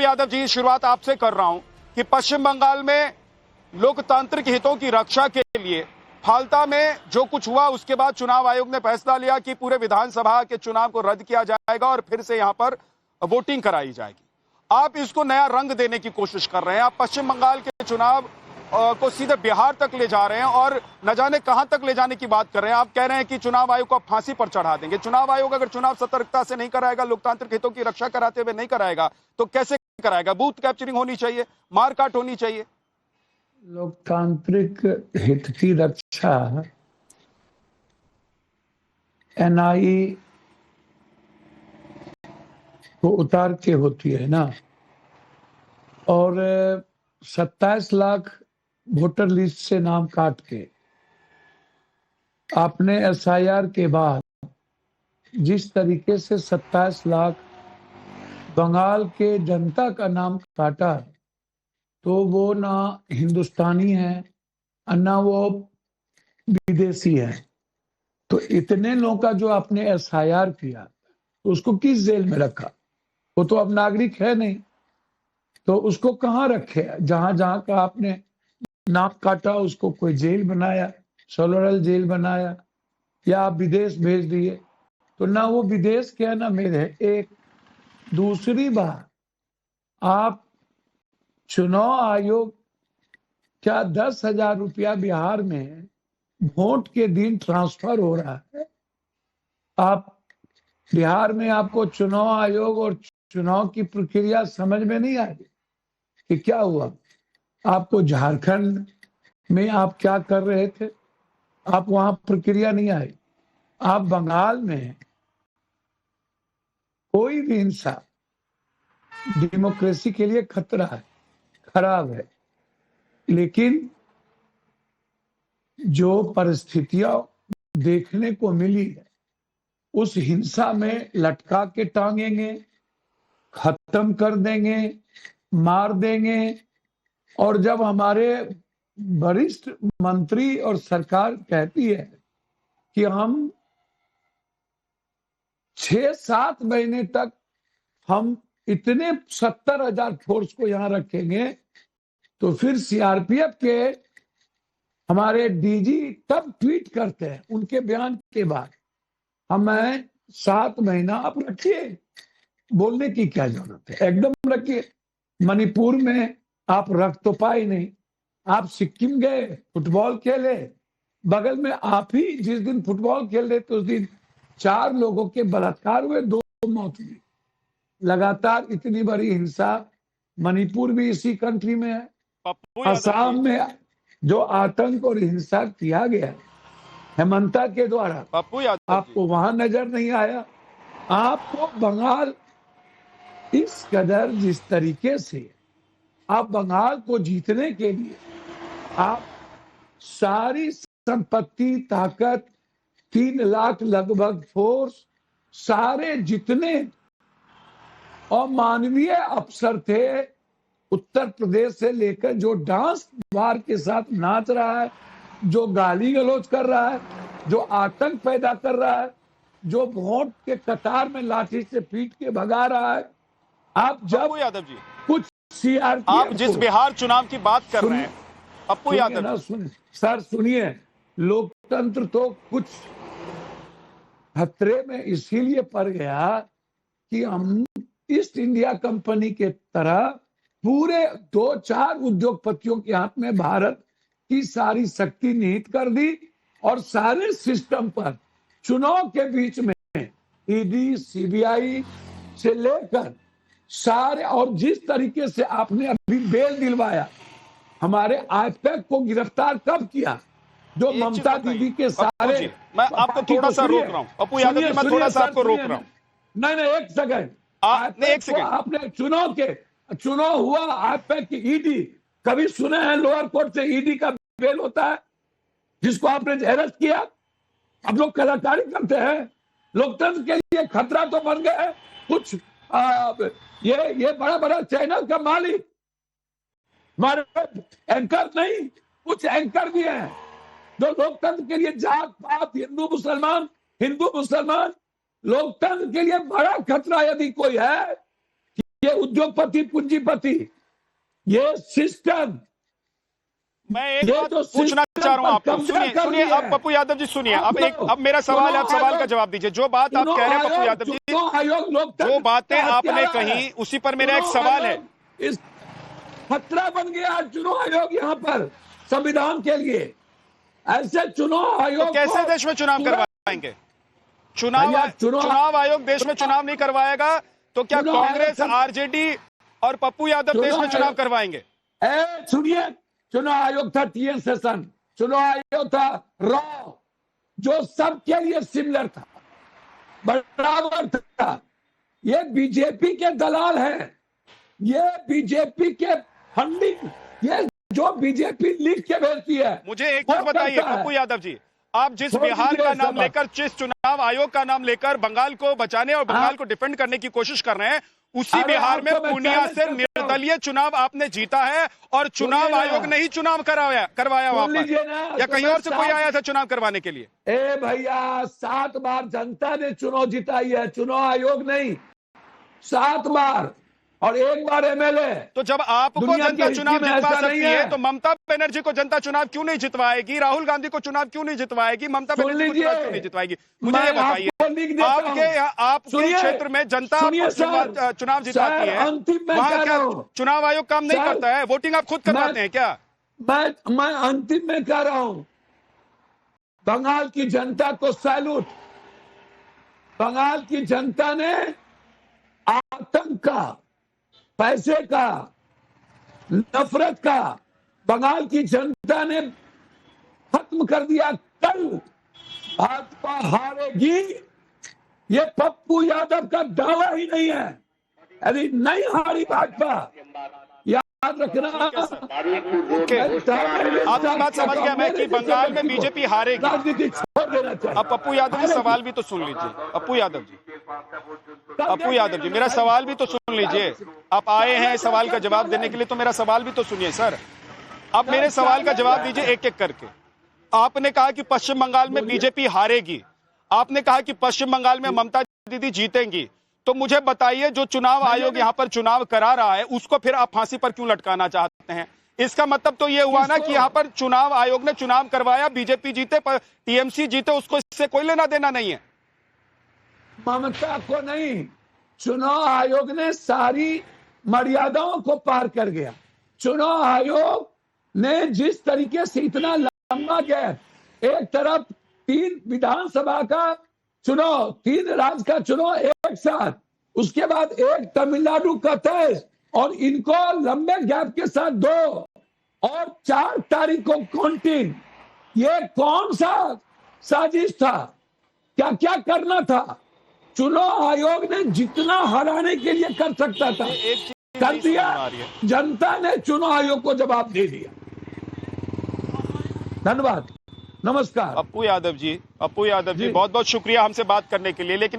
यादव जी, शुरुआत आपसे कर रहा हूं कि पश्चिम बंगाल में लोकतांत्रिक हितों की रक्षा के लिए फाल्ता में जो कुछ हुआ, उसके बाद चुनाव आयोग ने फैसला लिया कि पूरे विधानसभा के चुनाव को रद्द किया जाएगा और फिर से यहां पर वोटिंग कराई जाएगी। आप इसको नया रंग देने की कोशिश कर रहे हैं। आप पश्चिम बंगाल के चुनाव को सीधे बिहार तक ले जा रहे हैं और न जाने कहां तक ले जाने की बात कर रहे हैं। आप कह रहे हैं कि चुनाव आयोग को आप फांसी पर चढ़ा देंगे। चुनाव आयोग अगर चुनाव सतर्कता से नहीं कराएगा, लोकतांत्रिक हितों की रक्षा कराते हुए नहीं कराएगा, तो कैसे कराएगा? बूथ कैप्चरिंग होनी चाहिए, मारकाट होनी चाहिए। लोकतांत्रिक हित की रक्षा एनआई को उतार के होती है ना, और 27 लाख वोटर लिस्ट से नाम काट के आपने एसआईआर के बाद जिस तरीके से 27 लाख बंगाल के जनता का नाम काटा, तो वो ना हिंदुस्तानी है ना वो विदेशी है। तो इतने लोगों का जो आपने एसआईआर किया, तो उसको किस जेल में रखा? वो तो अब नागरिक है नहीं, तो उसको कहाँ रखे? जहां जहां का आपने नाम काटा उसको कोई जेल बनाया, सोलरल जेल बनाया, या आप विदेश भेज दिए। तो ना वो विदेश के है ना मेरे। एक दूसरी बात, आप चुनाव आयोग क्या 10,000 रुपया बिहार में वोट के दिन ट्रांसफर हो रहा है? आप बिहार में आपको चुनाव आयोग और चुनाव की प्रक्रिया समझ में नहीं आई कि क्या हुआ? आपको झारखंड में आप क्या कर रहे थे, आप वहां प्रक्रिया नहीं आई। आप बंगाल में कोई भी इंसान डेमोक्रेसी के लिए खतरा है, खराब है। लेकिन जो परिस्थितियां देखने को मिली है, उस हिंसा में लटका के टांगेंगे, खत्म कर देंगे, मार देंगे। और जब हमारे वरिष्ठ मंत्री और सरकार कहती है कि हम 6-7 महीने तक हम इतने 70,000 फोर्स को यहां रखेंगे, तो फिर सीआरपीएफ के हमारे डीजी तब ट्वीट करते हैं उनके बयान के बाद, हमें 7 महीना आप रखिए, बोलने की क्या जरूरत है? एकदम रखिए। मणिपुर में आप रख तो पाए नहीं। आप सिक्किम गए, फुटबॉल खेले, बगल में आप ही जिस दिन फुटबॉल खेल रहे थे उस दिन 4 लोगों के बलात्कार हुए, 2 मौत हुई। लगातार इतनी बड़ी हिंसा मणिपुर भी इसी कंट्री में है। असम में जो आतंक और हिंसा किया गया हेमंता के द्वारा, आपको वहां नजर नहीं आया। आपको बंगाल इस कदर, जिस तरीके से आप बंगाल को जीतने के लिए आप सारी संपत्ति, ताकत, 3 लाख लगभग फोर्स, सारे जितने अमानवीय अफसर थे, उत्तर प्रदेश से लेकर जो डांस बार के साथ नाच रहा है, जो गाली गलौज कर रहा है, जो आतंक पैदा कर रहा है, जो वोट के कतार में लाठी से पीट के भगा रहा है। आप जब यादव जी कुछ सीआरपीएफ, आप जिस बिहार चुनाव की बात कर रहे हैं, पप्पू यादव सर सुनिए, लोकतंत्र तो कुछ खतरे में इसीलिए पड़ गया कि हम ईस्ट इंडिया कंपनी के तरह पूरे 2-4 उद्योगपतियों के हाथ में भारत की सारी शक्ति निहित कर दी, और सारे सिस्टम पर चुनाव के बीच में ईडी, सीबीआई से लेकर सारे, और जिस तरीके से आपने अभी बेल दिलवाया, हमारे आईपैक को गिरफ्तार कब किया, जो ममता दीदी के सारे। मैं आपको थोड़ा सा रोक रहा हूं पप्पू यादव जी, मैं थोड़ा सा आपको रोक रहा हूं। नहीं, एक सेकंड। आपने चुनाव हुआ, आईपैक की ईडी कभी सुने हैं लोअर कोर्ट से ईडी का बेल होता है जिसको आपने अरेस्ट किया? अब लोग कलाकारी करते हैं। लोकतंत्र के लिए खतरा तो बन गए हैं कुछ ये बड़ा बड़ा चैनल का मालिक, हमारे एंकर नहीं, कुछ एंकर भी हैं जो लोकतंत्र के लिए जात पात, हिंदू मुसलमान, लोकतंत्र के लिए बड़ा खतरा यदि कोई है ये उद्योगपति पूंजीपति, ये सिस्टम, मैं एक ये बात तो पूछना चाह रहा हूं आपको। कब्जा सुनिए कर सुनिए, लिया अब है। पप्पू यादव जी सुनिए, आप अब मेरा सवाल है, आप चुनाव सवाल का आयोग- जवाब दीजिए। जो बात आप कह रहे हैं पप्पू यादव जी, चुनाव आयोग लोकतंत्र जो बातें का आपने हत्यारा कही है। उसी पर मेरा एक चुनाव सवाल है। आयोग इस खतरा बन गया चुनाव आयोग यहाँ पर संविधान के लिए। ऐसे चुनाव तो आयोग कैसे को देश में चुनाव पूरा- करवाएंगे? चुनाव भैया, चुनाव आयोग देश में चुनाव नहीं करवाएगा तो क्या चुनाव आयोग कांग्रेस, सब- आरजेडी और पप्पू यादव देश में चुनाव करवाएंगे? सुनिए, चुनाव आयोग था टीएन सेशन, चुनाव आयोग था रॉ, जो सबके लिए सिमिलर था, बराबर था। ये बीजेपी के दलाल हैं, ये बीजेपी के फंडिंग, ये जो बीजेपी लिख के भेजती है। मुझे एक चीज बताइए पप्पू यादव जी, आप जिस बिहार का नाम लेकर, जिस चुनाव आयोग का नाम लेकर बंगाल को बचाने और बंगाल को डिफेंड करने की कोशिश कर रहे हैं, उसी बिहार में पूर्णिया से निर्दलीय चुनाव आपने जीता है और चुनाव आयोग ने ही चुनाव करवाया वहां पर, या कहीं और से कोई आया था चुनाव करवाने के लिए? ए भैया, 7 बार जनता ने चुनाव जिताई है, चुनाव आयोग नहीं, 7 बार, और 1 बार एमएलए। तो जब आपको जनता चुनाव जितवा सकती है तो ममता बनर्जी को जनता चुनाव क्यों नहीं जितवाएगी? राहुल गांधी को चुनाव क्यों नहीं जितवाएगी? ममता बनर्जी को चुनाव क्यों नहीं जितवाएगी? मुझे ये बताइए, आपके क्षेत्र में जनता चुनाव जिताती है, वहां क्या चुनाव आयोग काम नहीं करता है? वोटिंग आप खुद करवाते हैं क्या? मैं अंतिम में कह रहा हूं, बंगाल की जनता को सैल्यूट। बंगाल की जनता ने आतंक का, पैसे का, नफरत का बंगाल की जनता ने खत्म कर दिया। कल भाजपा हारेगी, ये पप्पू यादव का दावा ही नहीं है। यदि नहीं हारी भाजपा, याद रखना। आपकी बात समझ गया मैं कि बंगाल में बीजेपी हारेगी। राजनीति छोड़ देना चाहिए। अब पप्पू यादव जी सवाल भी तो सुन लीजिए। पप्पू यादव जी मेरा सवाल भी तो सुन लीजिए। आप आए हैं सवाल का जवाब देने के लिए, तो मेरा सवाल भी तो सुनिए सर। आप मेरे सवाल का जवाब दीजिए एक एक करके। आपने कहा कि पश्चिम बंगाल में बीजेपी हारेगी, आपने कहा कि पश्चिम बंगाल में ममता दीदी जीतेंगी, तो मुझे बताइए जो चुनाव आयोग यहाँ पर चुनाव करा रहा है उसको फिर आप फांसी पर क्यों लटकाना चाहते हैं? इसका मतलब तो ये हुआ ना कि यहाँ पर चुनाव आयोग ने चुनाव करवाया, बीजेपी जीते, टीएमसी जीते, उसको इससे कोई लेना देना नहीं है। ममता को नहीं, चुनाव आयोग ने सारी मर्यादाओं को पार कर गया। चुनाव आयोग ने जिस तरीके से इतना लंबा गैप, एक तरफ 3 विधानसभा का चुनाव, 3 राज्य का चुनाव एक साथ, उसके बाद एक तमिलनाडु का तय, और इनको लंबे गैप के साथ 2 और 4 तारीख को काउंटिंग। ये कौन सा साजिश था? क्या क्या करना था? चुनाव आयोग ने जितना हराने के लिए कर सकता था कर दिया। जनता ने चुनाव आयोग को जवाब दे दिया। धन्यवाद, नमस्कार। पप्पू यादव जी बहुत बहुत शुक्रिया हमसे बात करने के लिए। लेकिन